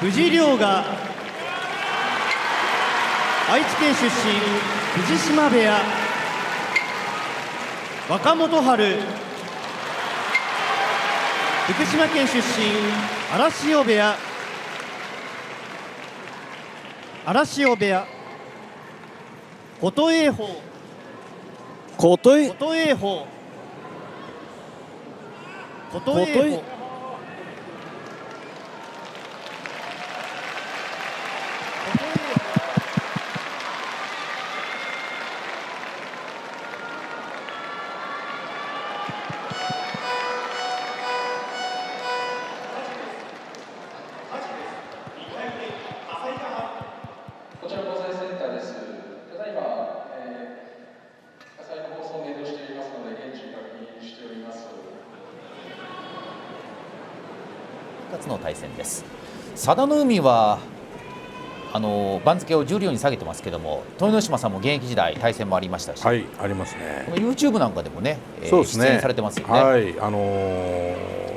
藤涼が愛知県出身藤島部屋、若元春福島県出身荒汐部屋、琴恵峰こちら防災センターです。ただいま、火災の放送をメールしておりますので、現地確認しております。復活の対戦です。佐田の海は番付を十両に下げてますけども、豊ノ島さんも現役時代対戦もありましたし、はい、ありますね。この YouTube なんかでもね、そうですね、出演されてますよね。はい、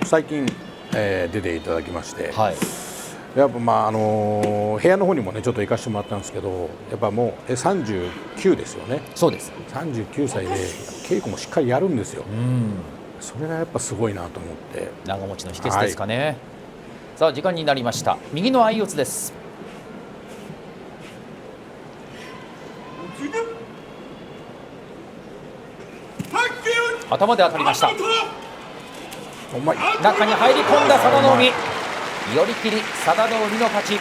最近、出ていただきまして、はい、やっぱ部屋の方にもねちょっと行かせてもらったんですけど、やっぱもう39ですよね。そうです。39歳で稽古もしっかりやるんですよ。それがやっぱすごいなと思って。長持ちの秘訣ですかね。はい、さあ時間になりました。右の相四つです。頭で当たりました。中に入り込んだ佐田の海、寄り切り、佐田の海の勝ち。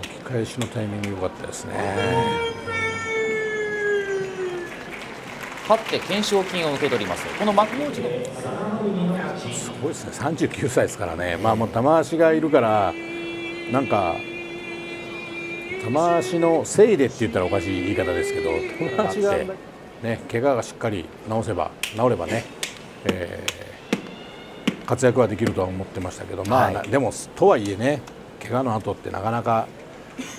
巻き返しのタイミング良かったですね。勝って懸賞金を受け取ります。この幕内のすごいですね。39歳ですからね。もう玉鷲がいるからなんか玉鷲のせいでって言ったらおかしい言い方ですけど、玉鷲がね、怪我がしっかり治ればね、活躍はできるとは思ってましたけど、でもとはいえね、怪我の後ってなかなか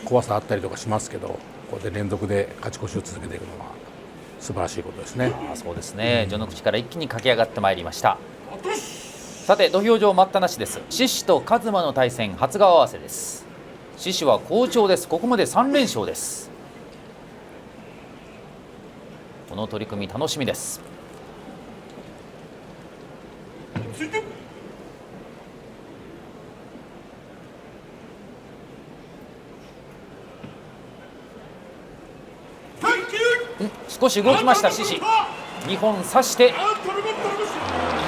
怖さあったりとかしますけど、こうやって連続で勝ち越しを続けていくのは素晴らしいことですね。そうですね。序の口から一気に駆け上がってまいりました。さて土俵上待ったなしです。獅司と一馬の対戦、初顔合わせです。獅司は好調です。ここまで3連勝です。この取組楽しみです。少し動きました獅司、2本刺して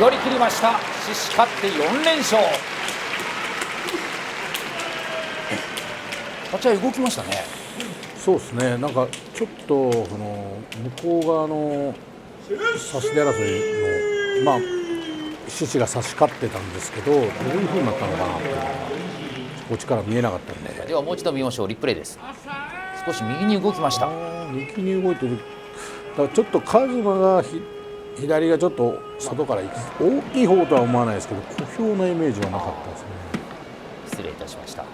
寄り切りました。獅司勝って4連勝。立ち合い動きましたね。そうですね。なんかちょっと向こう側の差し手争いの獅司が差し勝ってたんですけど、どういう風になったのかなっていうのがこっちから見えなかったんで。ではもう一度見ましょう。リプレイです。少し右に動きました。右に動いてる。だからちょっと一馬が左がちょっと外から大きい方とは思わないですけど、小兵なイメージはなかったですね。失礼いたしました。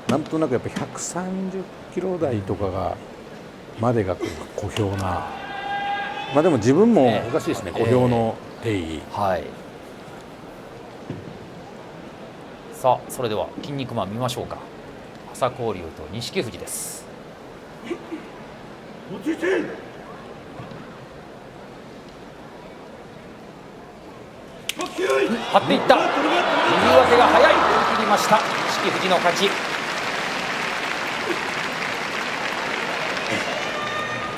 なんとなくやっぱ130キロ台とかがまでが小兵な、でも自分もおかしいですね、小兵の定義。はい。さあそれでは筋肉マン見ましょうか。朝紅龍と錦富士です。張っていった。右上手が速い。振り切りました。錦富士の勝ち。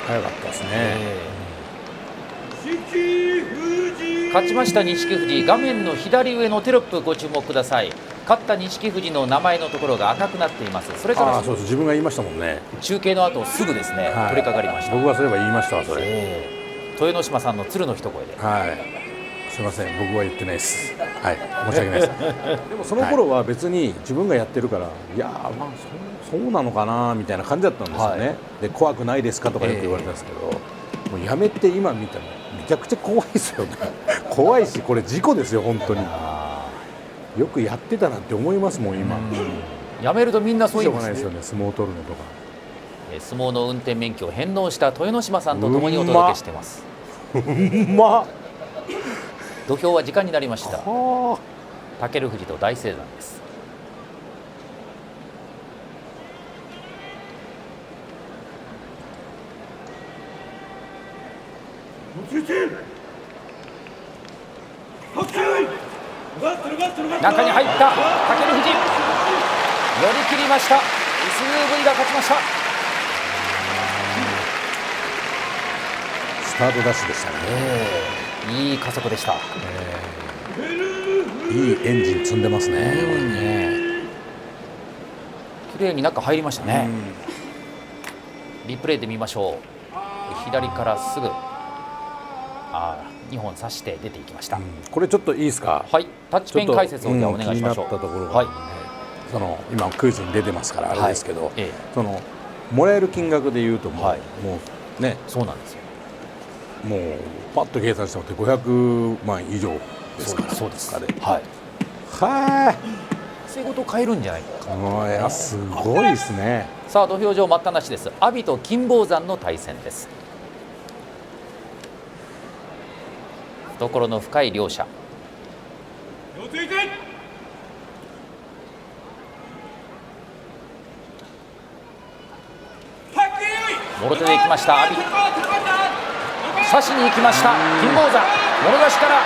早かったですね。勝ちました錦富士。画面の左上のテロップご注目ください。勝った錦富士の名前のところが赤くなっています。それからそう自分が言いましたもんね。中継の後すぐですね、取り掛かりました。僕はそういえば言いましたわそれ。豊ノ島さんの鶴の一声で。はい。すみません、僕は言ってないです。はい、申し訳ないです。でもその頃は別に自分がやってるから、いやそうなのかなみたいな感じだったんですよね。で怖くないですかとかよく言われたんですけど、もうやめて今見たらめちゃくちゃ怖いですよね。怖いし、これ事故ですよ本当に。よくやってたなって思いますもん今。やめるとみんなそう言いますね。相撲を取るのとか。相撲の運転免許を返納した豊ノ島さんとともにお届けしています。うまっ。土俵は時間になりました。は武富士と大青山です。中に入った武富士、寄り切りました。SUV が勝ちました。スタートダッシュでしたね。いい加速でした。いいエンジン積んでますね。綺麗に中入りましたね。リプレイで見ましょう。左からすぐ2本刺して出ていきました。これちょっといいですか。はい、タッチペン解説をじゃあお願いしましょう。気になったところが、はい、その今クイズに出てますからあれですけど、はい、そのもらえる金額でいうともう、はい、もうね、そうなんですよ。もうパッと計算してもって500万以上ですから。そうです。はい。はい。そういうことを変えるんじゃないか。いや、すごいですね。さあ土俵上待ったなしです。阿炎と金峰山の対戦です。懐の深い両者。もろ手でいきました阿炎。差しに行きました金峰山。もろ出しから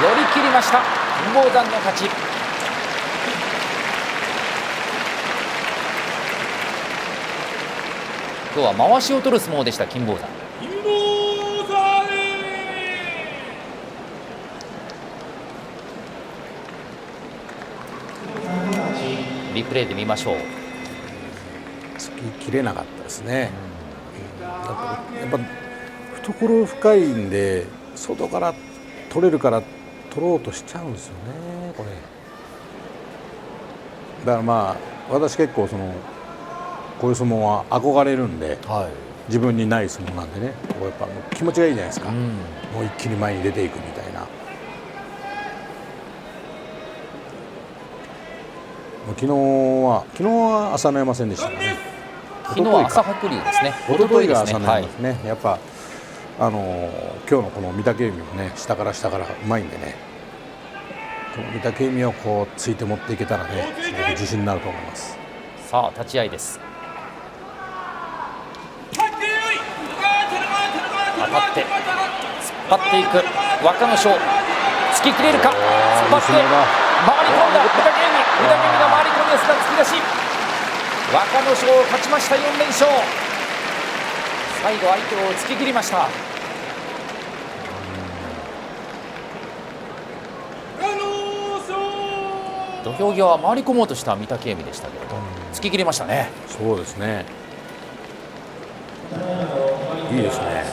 寄り切りました。金峰山の勝ち。今日は回しを取る相撲でした金峰山。リプレイで見ましょう。突ききれなかったですね。やっぱ懐深いんで外から取れるから取ろうとしちゃうんですよね、これ。だからまあ私結構こういう相撲は憧れるんで、自分にない相撲なんでね、こうやっぱ気持ちがいいじゃないですか。もう一気に前に出ていくみたいな。昨日は朝乃山戦でしたね。昨日は朝白龍ですね。一昨日が朝乃山ですね。やっぱ今日のこの御嶽海もね、下からうまいんでね、この御嶽海をこうついて持っていけたらね、すごく自信になると思います。さあ立ち合いです。当たって突っ張っていく若の勝。突き切れるか。突っ張って回り込んだ御嶽海。御嶽海が回り込んで突き出し。若の勝勝ちました。4連勝。最後相手を突き切りました。土俵際は回り込もうとした御嶽海でしたけれど、突き切りましたね。そうですね。いいですね。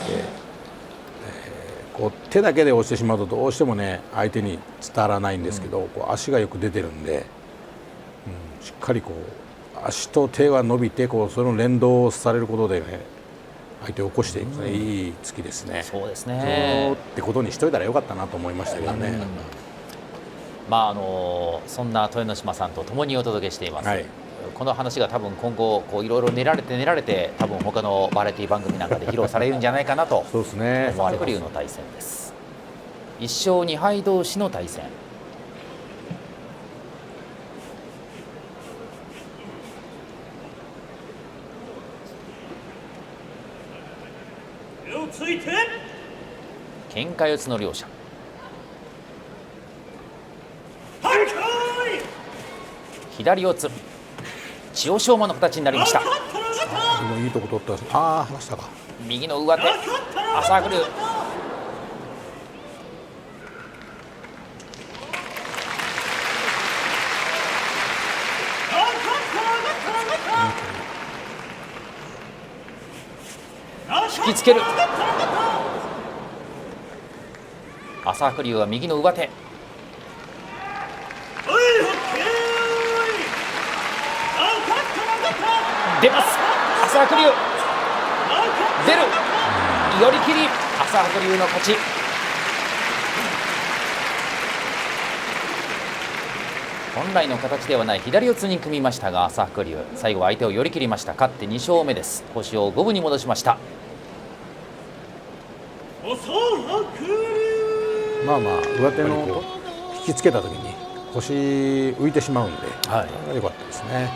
こう手だけで押してしまうとどうしてもね相手に伝わらないんですけど、こう足がよく出てるんで、しっかりこう足と手が伸びてこうその連動されることでね相手を起こしていく、いい突きですね。そうですね。そうってことにしといたらよかったなと思いましたけどね。まあそんな豊ノ島さんと共にお届けしています。この話が多分今後こういろいろ練られて多分他のバラエティ番組なんかで披露されるんじゃないかなとそうですね。思われます。龍の対戦です。1勝2敗同士の対戦。喧嘩四つの両者。左四つ千代翔馬の形になりました。いいとこ取った。ああ離したか。右の上手朝白龍。引きつける。朝白龍は右の上手。出ます。朝白龍出る。寄り切り。朝白龍の勝ち。本来の形ではない左四つに組みましたが朝白龍最後は相手を寄り切りました。勝って2勝目です。星を五分に戻しました。まあまあ上手の引きつけた時に腰浮いてしまうんで、はい、良かったですね。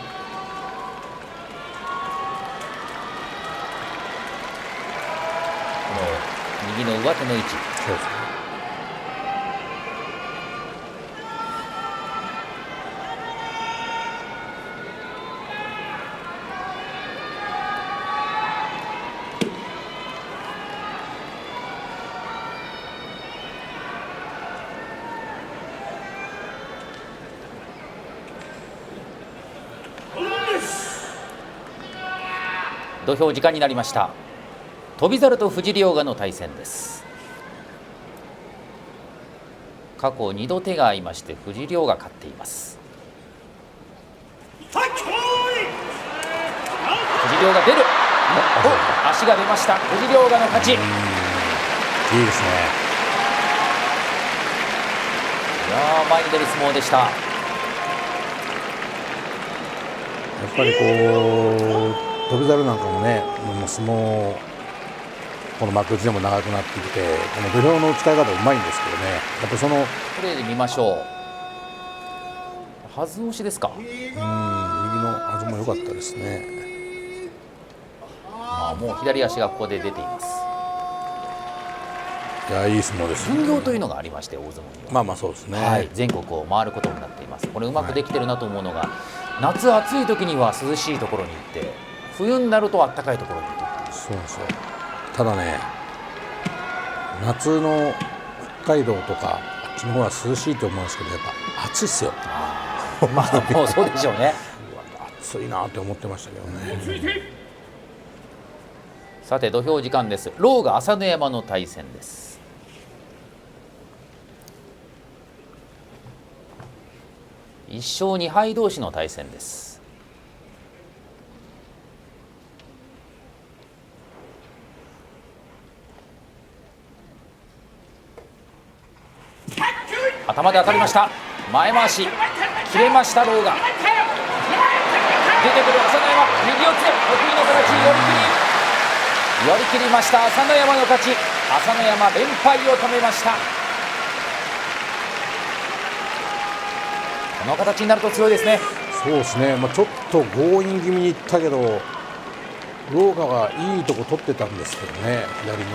この右の上手の位置。そうですね。土俵時間になりました。翔猿と藤涼河の対戦です。過去2度手が合いまして藤涼が勝っています。藤涼が出る。お、足が出ました。藤涼河の勝ち。いいですね。いや前に出る相撲でした。やっぱりこう翔猿なんかもね、もう相撲この幕内でも長くなってきて、この土俵の使い方うまいんですけどね、やっぱそのプレーで見ましょう。はず押しですか。右のはずも良かったですね。もう左足がここで出ています。いや、いい相撲です。巡業というのがありまして、大相撲にはまあまあそうですね、はい、全国を回ることになっています。これうまくできてるなと思うのが、夏暑い時には涼しいところに行って、冬になると暖かいところに行く。そうそう。ただね、夏の北海道とかあっちの方は涼しいと思うんですけど、やっぱ暑いっすよ。まあもうそうでしょうね。暑いなって思ってましたけどね。さて土俵時間です。狼雅朝乃山の対戦です。1勝2敗同士の対戦です。頭で当たりました。前回し切れました。狼雅出てくる朝乃山、右四つ得意の形、寄り切りました。朝乃山の勝ち。朝乃山連敗を止めました。この形になると強いですね。そうですね、ちょっと強引気味にいったけど、狼雅はいいとこ取ってたんですけどね、左の前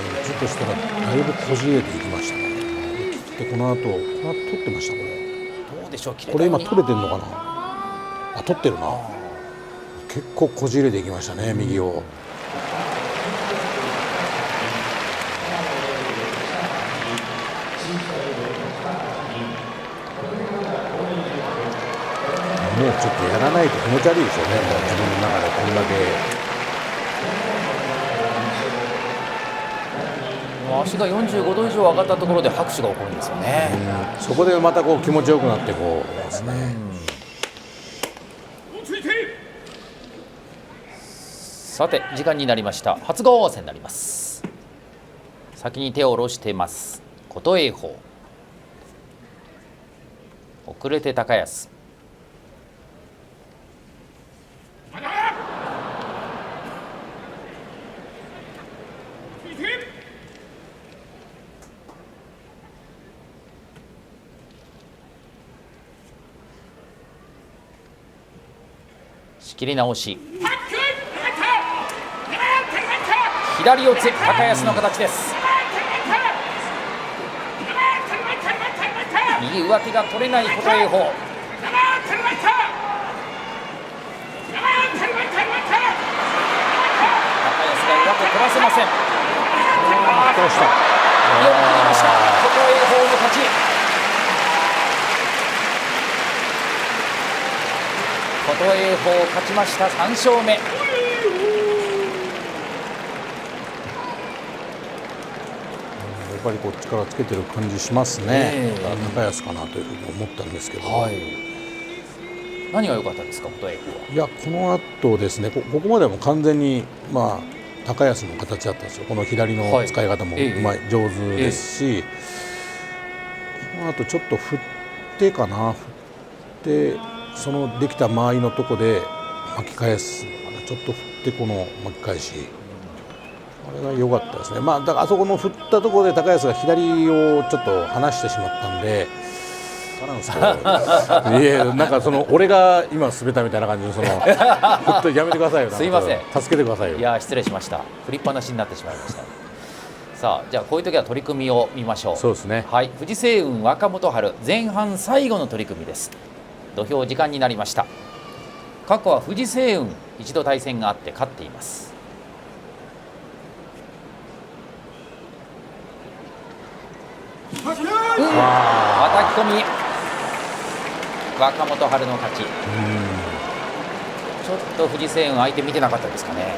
にちょっとしたらだいぶこじれていきましたね。でこの後取ってました。これどうでしょう。これ今取れてるのかな。あ、取ってるな。結構こじれていきましたね、右を。もうちょっとやらないと気持ち悪いでしょうね。もう自分の中でこんだけ。足が45度以上上がったところで拍手が起こるんですよね。そこでまたこう気持ちよくなってこうですね。さて時間になりました。初顔合わせになります。先に手を下ろしています琴恵峰。遅れて高安。仕切り直し。左四つ高安の形です。右上手が取れない琴恵峰。高安が上手取らせません。どうした。寄り切りました。琴恵峰の勝ち。琴恵峰勝ちました。3勝目。やっぱりこう力つけてる感じしますね。高安かなというふうに思ったんですけど、何が良かったですか、琴恵峰は。いや、この後ですね、ここまでも完全に高安の形だったんですよ。この左の使い方もうまい、上手ですし、この後ちょっと振ってかな、振ってそのできた間合いのとこで巻き返す、ちょっと振ってこの巻き返し、れが良かったですね。だからあそこの振ったところで高安が左をちょっと離してしまったんで、なんですけどいやなんか俺が今滑ったみたいな感じの振っとやめてくださいよ。すいません、助けてくださいよ。いや失礼しました。振りっぱなしになってしまいました。さあじゃあこういう時は取り組みを見ましょう。そうですね。はい、藤青雲若元春前半最後の取り組みです。土俵時間になりました。過去は藤青雲一度対戦があって勝っています。叩き込み、若元春の勝ち。ちょっと藤青雲相手見てなかったですかね。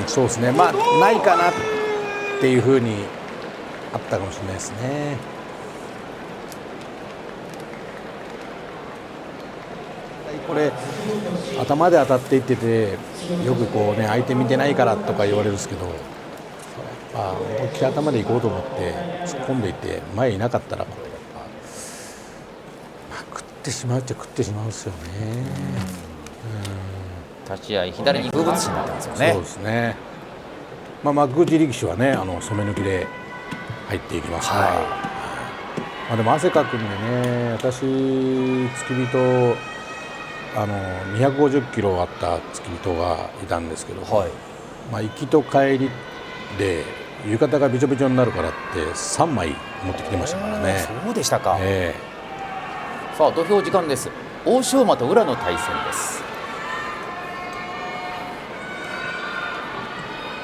そうですね。ないかなっていうふうにあったかもしれないですね。これ頭で当たっていってて、よく相手見てないからとか言われるんですけど、思いっきり頭でいこうと思って突っ込んでいって前いなかったら、これやっぱ食ってしまうっちゃ食ってしまうんですよね。立ち合い左に風物詩になってますよね。そうですね。幕内力士はね、染め抜きで入っていきますから、でも汗かくんでね、私付き人250キロあった付き人がいたんですけど、行きと帰りで浴衣がびちょびちょになるからって3枚持ってきてましたからね。そうでしたか。さあ土俵時間です。欧勝馬と宇良の対戦です。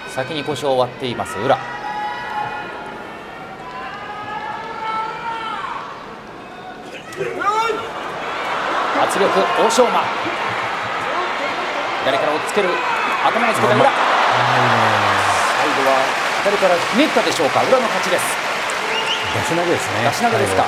先に腰を割っています宇良。圧力欧勝馬、左から押っつける、頭をつけた宇良。最後は左からひねったでしょうか。宇良の勝ちです。出し投げですね。出し投げですか。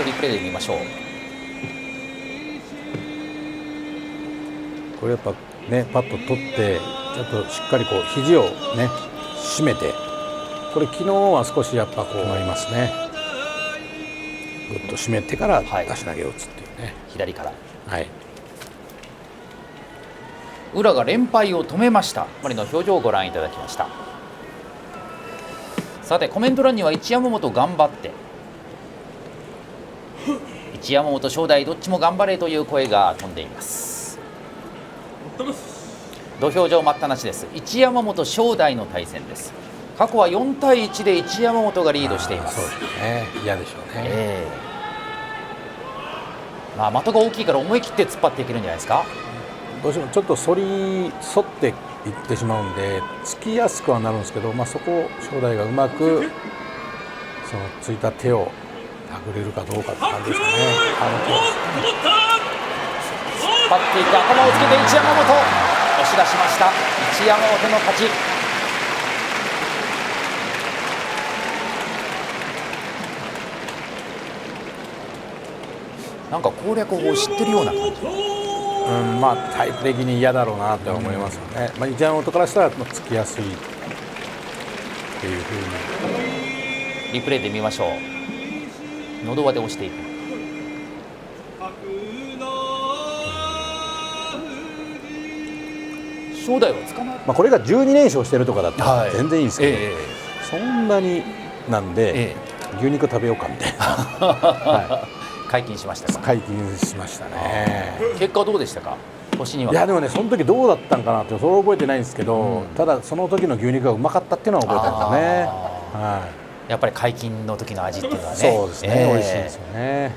リプレイで見ましょう。これやっぱね、パッと取ってちょっとしっかり肘をね締めて、これ昨日は少しやっぱなりますね。ぐっと締めてから出し投げを打つっていうね、左から。はい。宇良が連敗を止めました。マリの表情をご覧いただきました。さてコメント欄には一山本頑張って、一山本正代どっちも頑張れという声が飛んでいます。土俵上待ったなしです。一山本正代の対戦です。過去は4対1で一山本がリードしています。そうですね。嫌でしょうね。的が大きいから思い切って突っ張っていけるんじゃないですか。どうしてもちょっと反っていってしまうんで突きやすくはなるんですけど、そこを正代がうまくついた手を手繰れるかどうかって感じですかね。突っ張っていく、頭をつけて一山本押し出しました。一山本の勝ち。なんか攻略法を知ってるような感じ。タイプ的に嫌だろうなとは思いますよね。一山本からしたらつきやすいっていうふうに。リプレイで見ましょう。喉輪で押していく。正代はつかない。これが12連勝してるとかだったら全然いいんですけど、そんなになんで、牛肉食べようかみたいな。解禁しましたか。解禁しましたね。結果どうでしたか。星には。いやでもね、その時どうだったんかなってそれは覚えてないんですけど、ただその時の牛肉がうまかったっていうのは覚えてますね。やっぱり解禁の時の味っていうのはね。そうですね。美味しいですよね。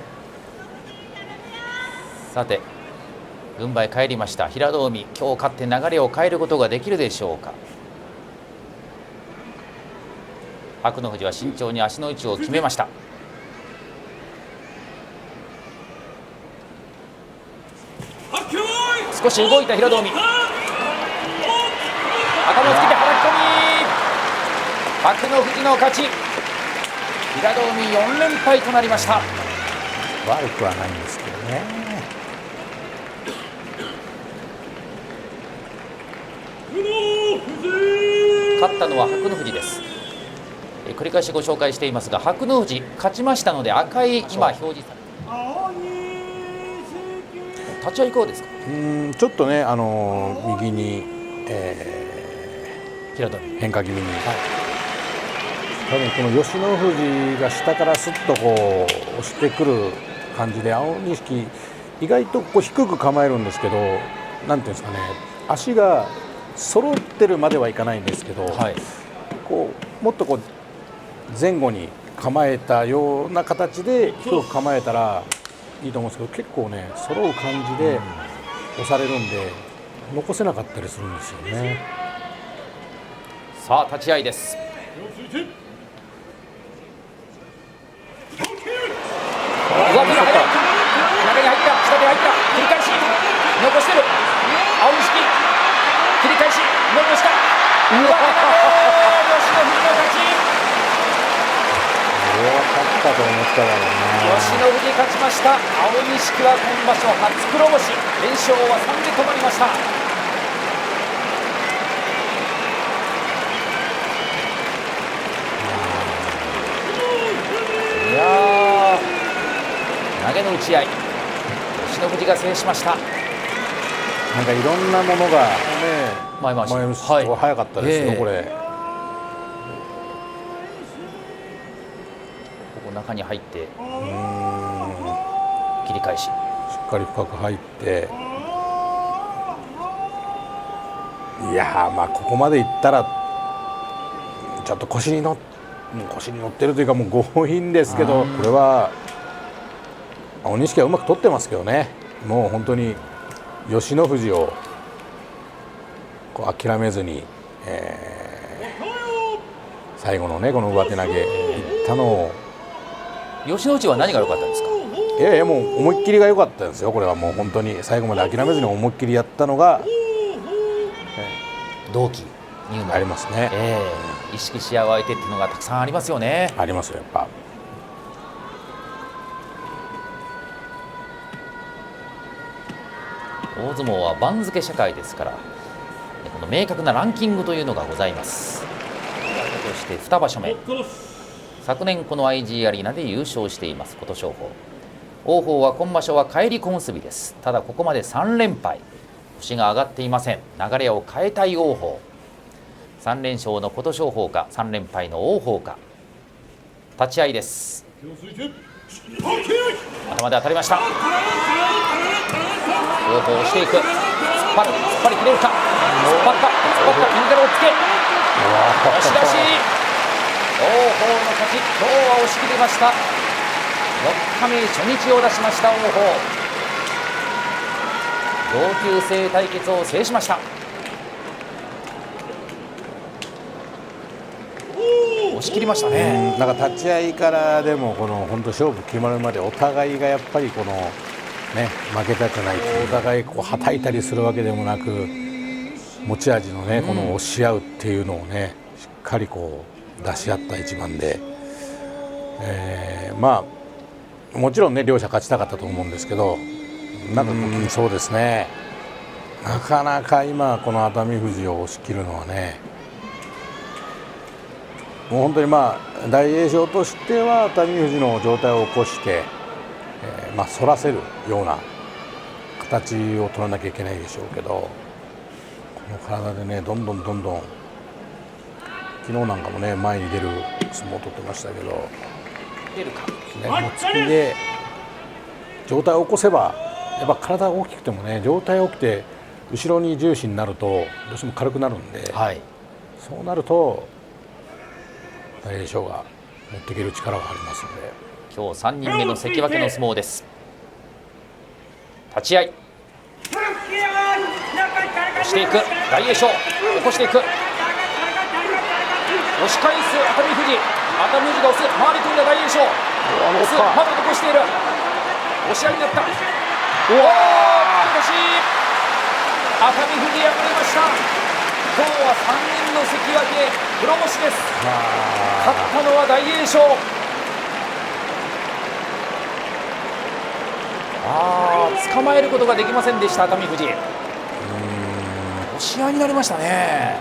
さて軍配帰りました。平戸海、今日勝って流れを変えることができるでしょうか。白の富士は慎重に足の位置を決めました。少し動いた平戸海、頭をつけてはたき込み、白の富士の勝ち。平戸海4連敗となりました。悪くはないんですけどね。勝ったのは白の富士です。繰り返しご紹介していますが、白の富士勝ちましたので赤い今表示されて、立ち合いいかがですか？ちょっとね、右に、平戸海変化気味に、多分この吉野富士が下からすっとこう押してくる感じで、青錦意外とこう低く構えるんですけど、なんていうんですかね、足が揃ってるまではいかないんですけど、こうもっとこう前後に構えたような形で低く構えたらいいと思うんですけど、結構ね揃う感じで押されるんで残せなかったりするんですよね。さあ立ち合いです。上手が速い、中に入った、下手入った、切り返し残してる、青錦切り返し残した、上手が吉野富士の勝ち。これは勝ったと思ったからな。吉野富士勝ちました。青錦は今場所初黒星、連勝は3で止まりました。いや投げの打ち合い、吉野富士が制しました。なんかいろんなものがね、前回し、早かったですよ、これ。ここ中に入って切り返し、しっかり深く入って、いやー、まあここまでいったらちょっと腰に乗ってるというか、もう強引ですけど、これは青錦はうまく取ってますけどね。もう本当に吉野富士をこう諦めずに、最後のねこの上手投げいったのを、吉野富士は何が良かったんですか？いやいや、もう思いっきりが良かったんですよ。これはもう本当に最後まで諦めずに思いっきりやったのが、同期にありますね。意識し合う相手っていうのがたくさんありますよね。ありますよ、やっぱ。大相撲は番付社会ですから、この明確なランキングというのがございます。そして2場所目、昨年この IG アリーナで優勝しています琴勝峰。王鵬は今場所は返り小結です。ただここまで3連敗、星が上がっていません。流れを変えたい王鵬。3連勝の琴勝峰か、3連敗の王鵬か。立ち合いです。頭で当たりました。王鵬押していく、突っ張り切れるか、突っ張った右から押っつけ、押し出し、王鵬の勝ち。今日は押し切りました。4日目初日を出しました王鵬。同級生対決を制しました。押し切りましたね。なんか立ち合いからでもこの本当勝負決まるまでお互いがやっぱりこのね負けたくない、お互いこうはたいたりするわけでもなく、持ち味のねこの押し合うっていうのをねしっかりこう出し合った一番で、まあもちろんね両者勝ちたかったと思うんですけど、なんかそうですね、なかなか今この熱海富士を押し切るのはね、もう本当にまあ大栄翔としては熱海富士の状態を起こして、まあ反らせるような形を取らなきゃいけないでしょうけど、この体でねどんどん昨日なんかもね前に出る相撲を取ってましたけど、出るか、もつきで状態を起こせば、やっぱ体が大きくてもね状態が大きくて後ろに重心になるとどうしても軽くなるんで、そうなると大栄翔が持っていける力がありますので、今日3人目の関脇の相撲です。立ち合い押していく大栄翔、起こしていく、押し返す熱海富士、熱海富士が押す、回り込んだ大栄翔、押す、まだ残している、押し合いになった、おお、勝ち越し、熱海富士敗れました。今日は3人の関脇黒星です。勝ったのは大栄翔。捕まえることができませんでした熱海富士。押し合いになりましたね。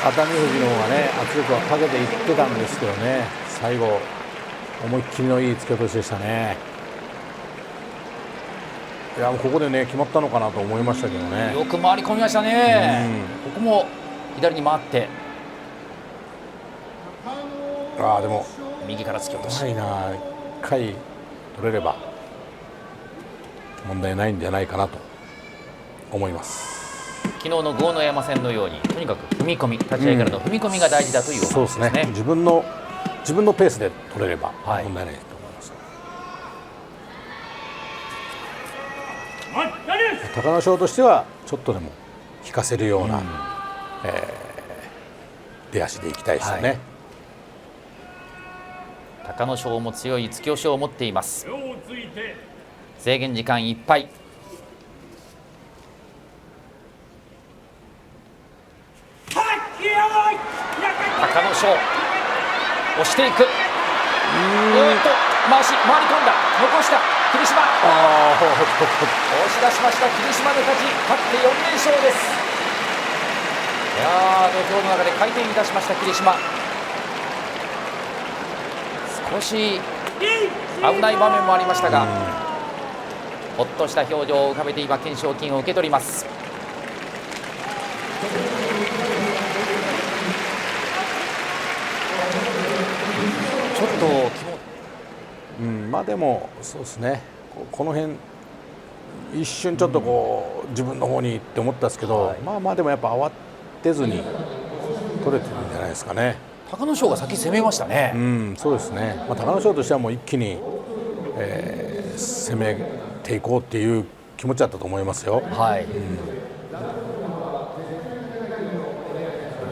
熱海富士の方がね圧力はかけていってたんですけどね、最後思いっきりのいい突き落としでしたね。いやもうここでね決まったのかなと思いましたけどね。よく回り込みましたね。ここも左に回ってでも右から突き落とし、ないな、1回取れれば問題ないんじゃないかなと思います。昨日の豪ノ山戦のようにとにかく踏み込み、立ち合いからの踏み込みが大事だというお話ですね。自分のペースで取れれば問題ないと思います。隆の勝としてはちょっとでも引かせるような、出足でいきたいですよね。隆の勝も強い突き押しを持っています。制限時間いっぱい。隆の勝押していく。回り込んだ、残した霧島、押し出しました。霧島の勝ち、勝って4連勝です。いや土俵の中で回転いたしました霧島。少し危ない場面もありましたが、ほっとした表情を浮かべて今懸賞金を受け取ります。ちょっとでもそうですね、この辺一瞬ちょっと自分の方にって思ったんですけど、でもやっぱ慌てずに取れてるんじゃないですかね。隆の勝が先攻めましたね。そうですね、隆の勝としてはもう一気に、攻めていこうっていう気持ちだったと思いますよ。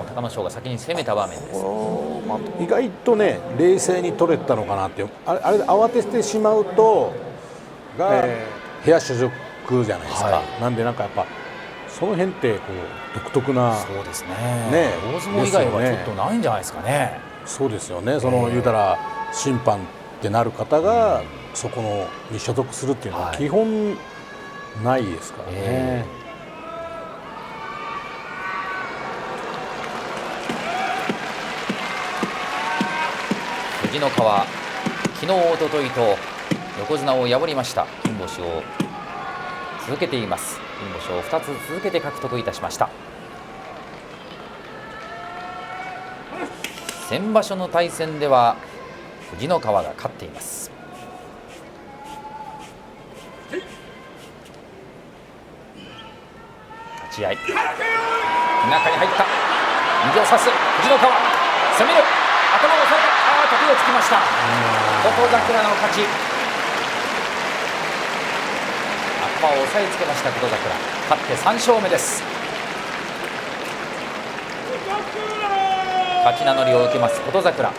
隆の勝が先に攻めた場面です。意外とね冷静に取れたのかなっていう、あれで慌ててしまうと部屋所属じゃないですか。なんでなんかやっぱその辺って独特な、そうですね。大相撲以外はちょっとないんじゃないですかね。そうですよね。言うたら審判ってなる方がそこに所属するっていうのは基本ないですからね。藤の川、昨日おとといと横綱を破りました。金星を続けています。金星を2つ続けて獲得いたしました。先場所の対戦では藤の川が勝っています。立ち合い、中に入った、右を差す藤の川、攻める、頭を押さえた、時をつきました。琴櫻の勝ち。頭を押さえつけました琴櫻、勝って3勝目です。勝ち名乗りを受けます琴櫻。や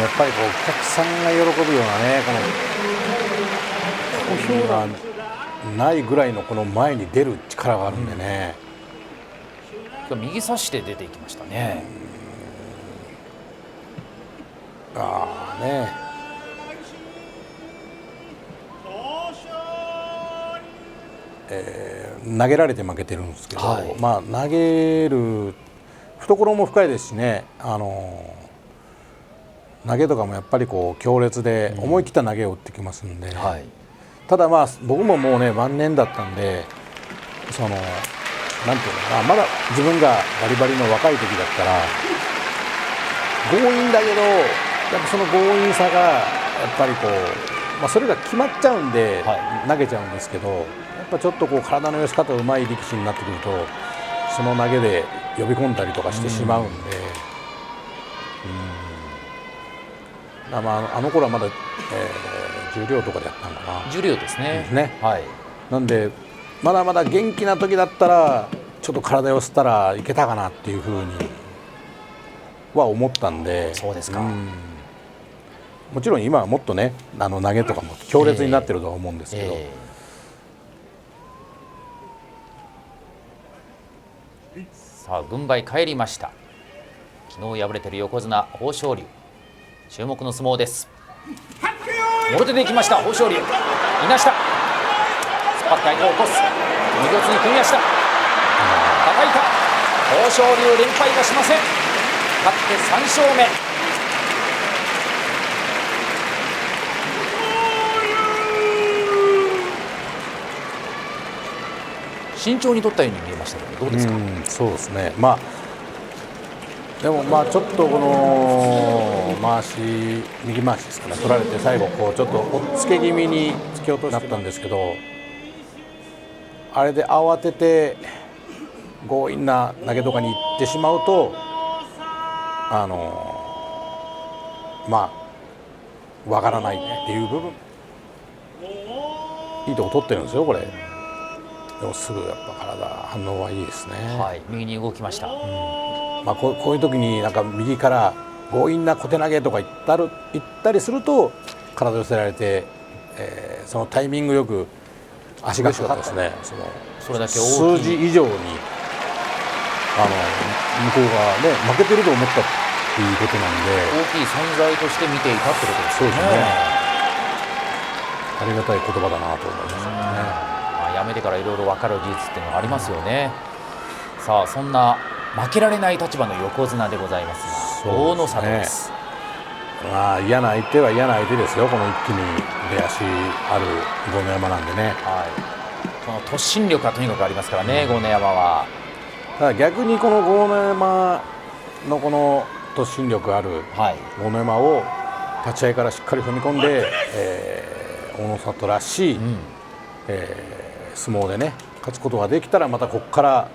っぱりお客さんが喜ぶようなね、小兵がないぐらいのこの前に出る力があるんでね。右差して出ていきましたね。投げられて負けてるんですけど、投げる懐も深いですしね、投げとかもやっぱり強烈で思い切った投げを打ってきますんで、ただ僕ももうね晩年だったんで、なんていうのかな、まだ自分がバリバリの若い時だったら強引だけど、やっぱその強引さがやっぱりそれが決まっちゃうんで投げちゃうんですけど、やっぱちょっと体の寄せ方うまい力士になってくるとその投げで呼び込んだりとかしてしまうんで、あの頃はまだ、十両とかでやったのかな。十両ですね。なんでまだまだ元気な時だったらちょっと体寄せたらいけたかなっていうふうには思ったんで。そうですか。もちろん今はもっとね投げとかも強烈になってるとは思うんですけど、さあ軍配返りました。昨日敗れている横綱豊昇龍、注目の相撲です。もろ手でいきました豊昇龍。いなした、突っ張って相手を起こす、右四つに組み足だ、叩いた。豊昇龍連敗はしません。勝って3勝目。慎重に取ったように見えましたけど、どうですか。そうですね、まあでもちょっとこの右回しですかね、取られて最後こうちょっと押っつけ気味に突き落としだったんですけど、あれで慌てて強引な投げとかに行ってしまうとわからないっていう部分、いいとこ取ってるんですよこれ。でもすぐやっぱ体反応はいいですね。はい、右に動きました。こういう時になんか右から強引な小手投げとか行ったりすると体寄せられて、そのタイミングよく足がかかったですね。それだけ数字以上に向こうがね負けてると思ったっていうことなんで、大きい存在として見ていたってことですね。そうですね。ありがたい言葉だなと思いましたね。やめてからいろいろ分かる事実っていうのがありますよね。さあ、そんな負けられない立場の横綱でございますが、大野里です。嫌な相手は嫌な相手ですよ。この一気に出足ある豪ノ山なんでね。この突進力がとにかくありますからね、豪ノ山は。ただ逆にこの豪ノ山のこの突進力ある豪ノ山を立ち合いからしっかり踏み込んで、大野里らしい、相撲でね勝つことができたら、またここから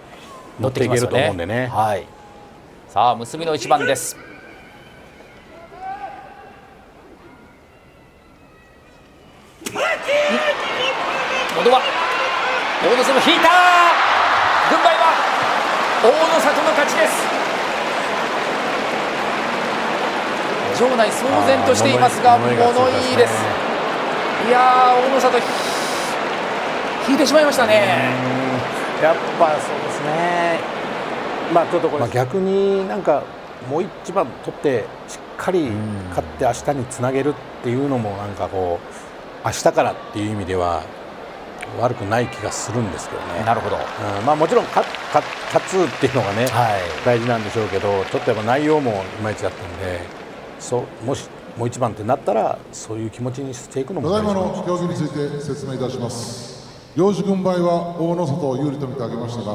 乗っていけると思うんでね。さあ、結びの一番です。戻は大野里引いた。軍配は大野里の勝ちです。場内騒然としていますが、物言いです。いやー、大野里引いてしまいましたね。やっぱそうですね。ちょっとこれ、逆になんかもう一番取ってしっかり勝って明日につなげるっていうのもなんかこう明日からっていう意味では悪くない気がするんですけどね。なるほど。もちろん勝つっていうのがね、大事なんでしょうけど、ちょっとやっぱ内容もいまいちだったんで、もしもう一番ってなったらそういう気持ちにしていくのも大事なんでしょう。ただいまの競技について説明いたします。行司軍配は大野里を有利と見てあげましたが、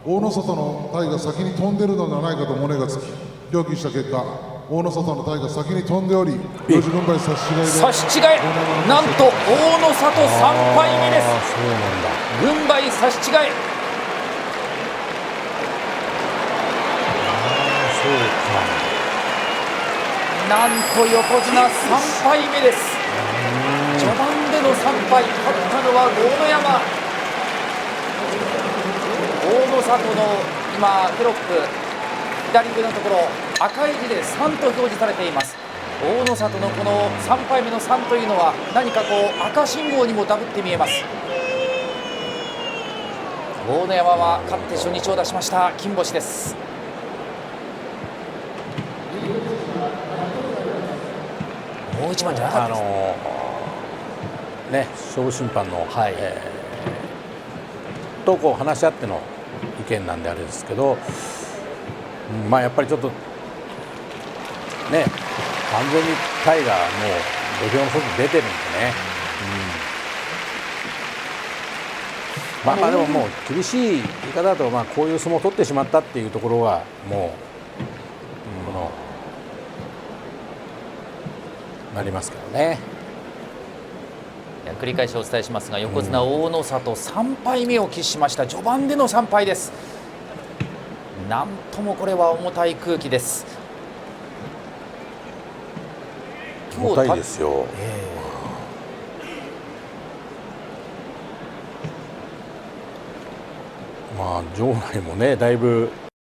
大野里の体が先に飛んでいるのではないかと胸がつき、協議した結果、大野里の体が先に飛んでおり、行司軍配差し違いで差し違い、なんと大野里3敗目です。そうなんだ。軍配差し違い。そうか。なんと横綱3敗目です。序盤での3敗、勝ったのは豪ノ山。大野里の今テロップ左上のところ、赤い字で3と表示されています。大野里のこの3敗目の3というのは何かこう赤信号にもダブって見えます。豪ノ山は勝って初日を出しました。金星です。もう一番じゃなかったですね。勝負審判の、とこう話し合っての意見なんであれですけど、やっぱりちょっとね、完全にタイがもう土俵の外に出てるんでね。でももう厳しい言い方だと、こういう相撲を取ってしまったっていうところはもう、このなりますけどね。繰り返しお伝えしますが、横綱大野里3敗目を喫しました。序盤での3敗です。なんともこれは重たい空気です。重たいですよ。場内もねだいぶ